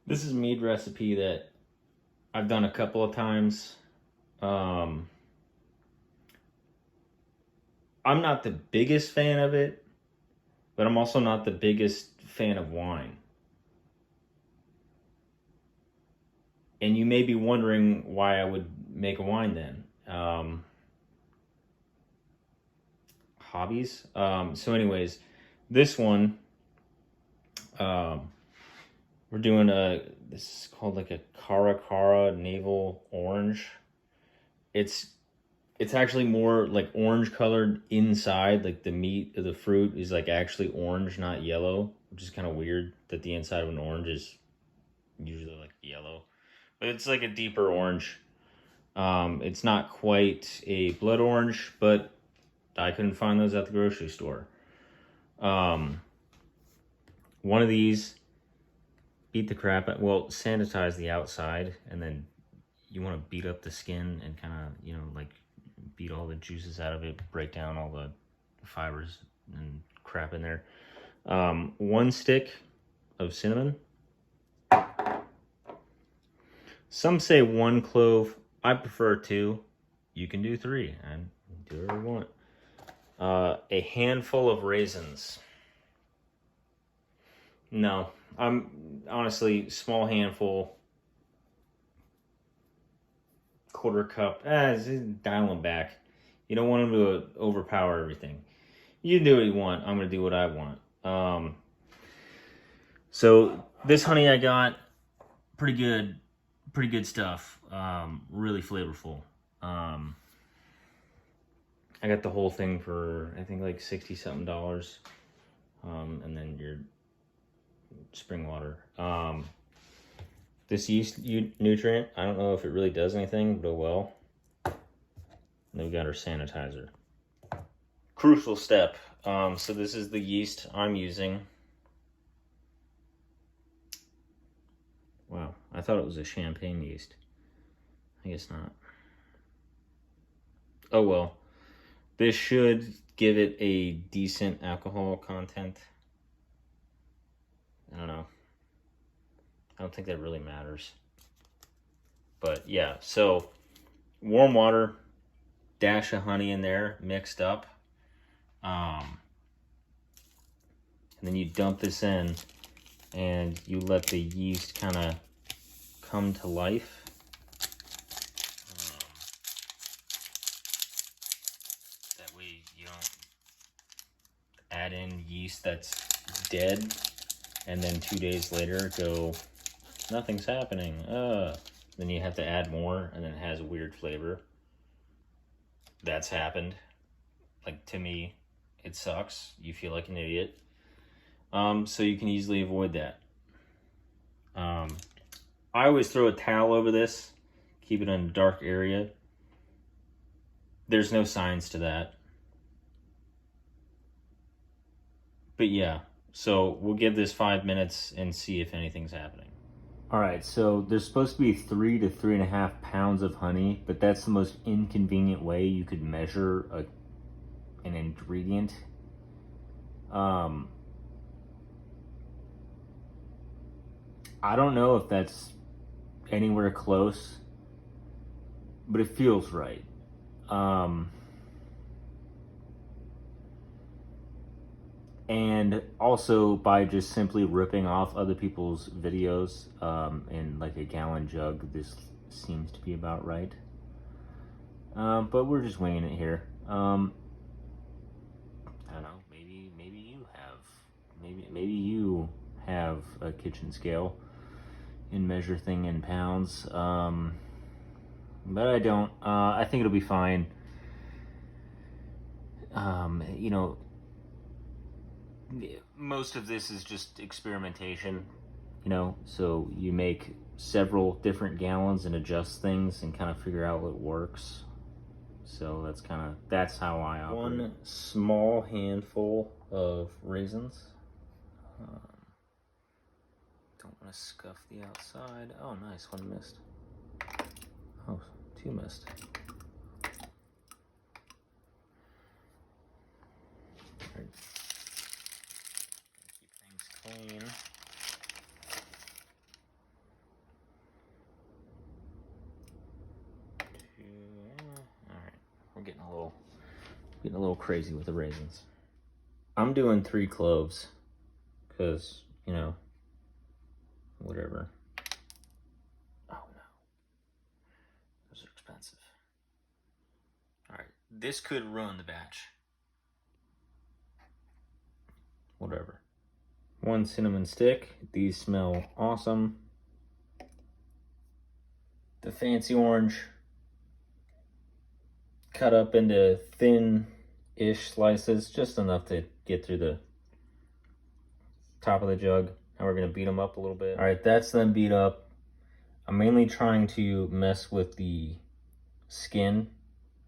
This is a mead recipe that I've done a couple of times. I'm not the biggest fan of it, but I'm also not the biggest fan of wine. And you may be wondering why I would make a wine then. Hobbies. So anyways, this one, we're doing this is called like a Cara Navel Orange. It's actually more like orange colored inside, like the meat of the fruit is like actually orange, not yellow, which is kind of weird that the inside of an orange is usually like yellow. But it's like a deeper orange. It's not quite a blood orange, but I couldn't find those at the grocery store. One of these, beat the crap out, well, sanitize the outside, and then you want to beat up the skin and kind of, like beat all the juices out of it, break down all the fibers and crap in there. 1 stick of cinnamon. Some say 1 clove. I prefer 2. You can do 3 and do whatever you want. A handful of raisins. No, I'm honestly small handful. 1/4 cup. Dial them back. You don't want them to overpower everything. You do what you want. I'm gonna do what I want. So this honey I got, pretty good stuff. Really flavorful. I got the whole thing for I think like $60 something. And then your spring water. This yeast nutrient, I don't know if it really does anything, but well. And then we got our sanitizer. Crucial step. So this is the yeast I'm using. Wow, I thought it was a champagne yeast. I guess not. Oh well. This should give it a decent alcohol content. I don't know. I don't think that really matters. But yeah, so warm water, dash of honey in there, mixed up. And then you dump this in and you let the yeast kind of come to life. That way you don't add in yeast that's dead and then 2 days later go, nothing's happening. Then you have to add more and then it has a weird flavor. That's happened. Like, to me, it sucks. You feel like an idiot. So you can easily avoid that. I always throw a towel over this, keep it in a dark area. There's no science to that. But yeah, so we'll give this 5 minutes and see if anything's happening. All right, so there's supposed to be 3 to 3.5 pounds of honey, but that's the most inconvenient way you could measure an ingredient. I don't know if that's anywhere close, but it feels right. And also by just simply ripping off other people's videos in like a gallon jug, this seems to be about right. But we're just winging it here. I don't know. Maybe you have a kitchen scale and measure thing in pounds. But I don't. I think it'll be fine. Most of this is just experimentation, so you make several different gallons and adjust things and kind of figure out what works. So that's how I operate. 1 small handful of raisins. Don't want to scuff the outside. Oh, nice, 1 missed. Oh, 2 missed. All right. Keep things clean. Getting a little crazy with the raisins. I'm doing 3 cloves because, you know, whatever. Oh no, those are expensive. All right, this could ruin the batch. Whatever. 1 cinnamon stick. These smell awesome. The fancy orange, cut up into thin-ish slices, just enough to get through the top of the jug. Now we're gonna beat them up a little bit. All right, that's them beat up. I'm mainly trying to mess with the skin,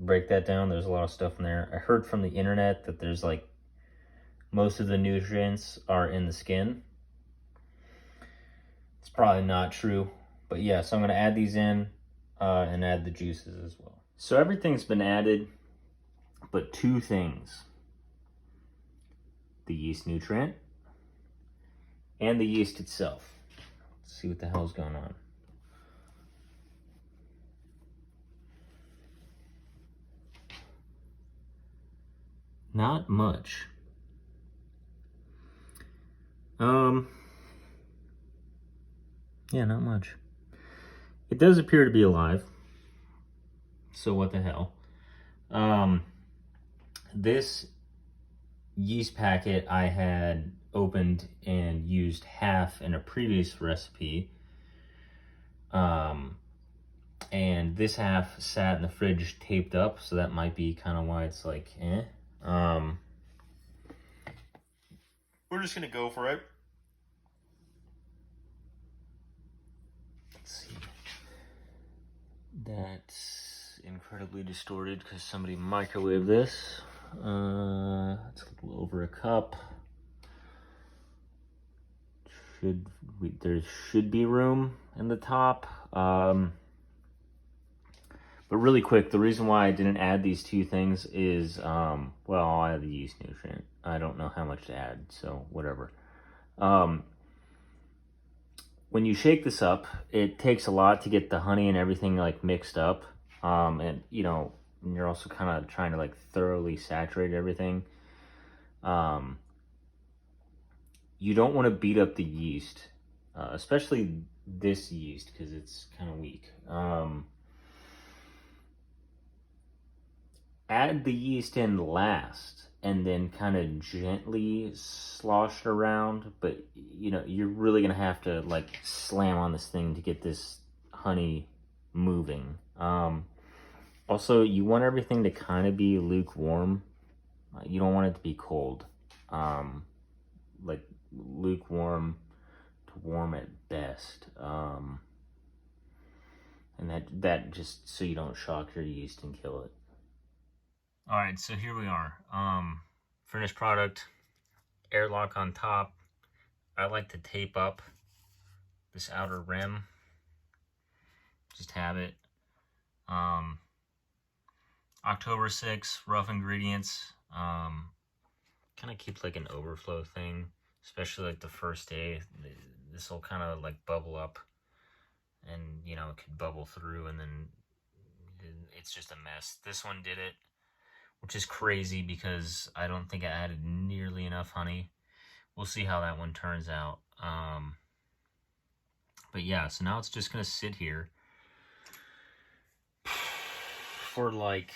break that down. There's a lot of stuff in there. I heard from the internet that there's like most of the nutrients are in the skin. It's probably not true, but yeah, so I'm gonna add these in and add the juices as well. So everything's been added, but 2 things. The yeast nutrient and the yeast itself. Let's see what the hell's going on. Not much. Yeah, not much. It does appear to be alive. So what the hell? This yeast packet I had opened and used half in a previous recipe. And this half sat in the fridge taped up, so that might be kind of why it's like, eh. We're just gonna go for it. Let's see. That's incredibly distorted because somebody microwaved this. It's a little over a cup. There should be room in the top. But really quick, the reason why I didn't add these 2 things is, well, I'll add the yeast nutrient. I don't know how much to add, so whatever. When you shake this up, it takes a lot to get the honey and everything like mixed up. And you know, you're also kind of trying to like thoroughly saturate everything. You don't want to beat up the yeast, especially this yeast because it's kind of weak. Add the yeast in last and then kind of gently slosh it around, but you know, you're really gonna have to like slam on this thing to get this honey moving. Also, you want everything to kind of be lukewarm. You don't want it to be cold. Like lukewarm to warm at best. And that just so you don't shock your yeast and kill it. All right, so here we are. Finished product, airlock on top. I like to tape up this outer rim. Just have it. October 6th, rough ingredients. Kind of keep like an overflow thing, especially like the first day. This will kind of like bubble up, and you know, it could bubble through, and then it's just a mess. This one did it, which is crazy because I don't think I added nearly enough honey. We'll see how that one turns out. But yeah, so now it's just gonna sit here for like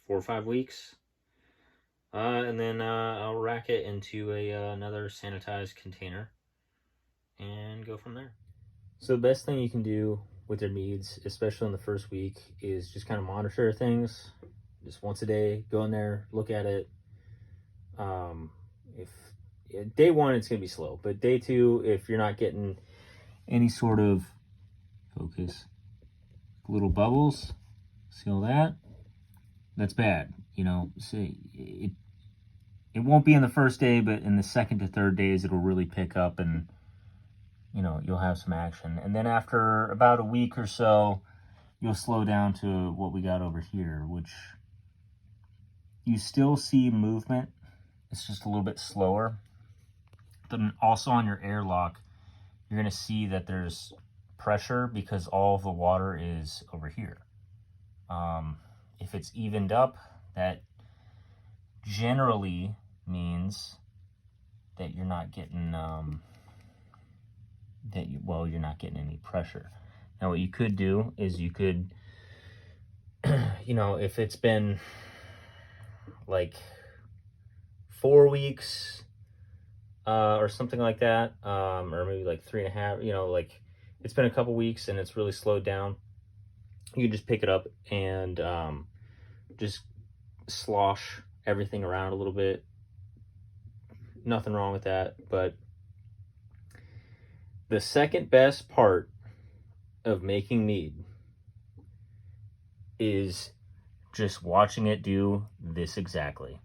4 or 5 weeks. And then I'll rack it into another sanitized container and go from there. So the best thing you can do with your meads, especially in the first week, is just kind of monitor things. Just once a day, go in there, look at it. If day 1, it's gonna be slow, but day 2, if you're not getting any sort of focus, little bubbles, see all that? That's bad. You know, see it won't be in the first day, but in the 2nd to 3rd days, it'll really pick up, and you know, you'll have some action. And then after about a week or so, you'll slow down to what we got over here, which you still see movement. It's just a little bit slower. Then also on your airlock, you're going to see that there's pressure because all of the water is over here. If it's evened up, that generally means that you're not getting you're not getting any pressure. Now what you could do is you could if it's been like 4 weeks or something like that, or maybe like 3.5, like it's been a couple weeks and it's really slowed down, you just pick it up and just slosh everything around a little bit. Nothing wrong with that. But the second best part of making mead is just watching it do this exactly.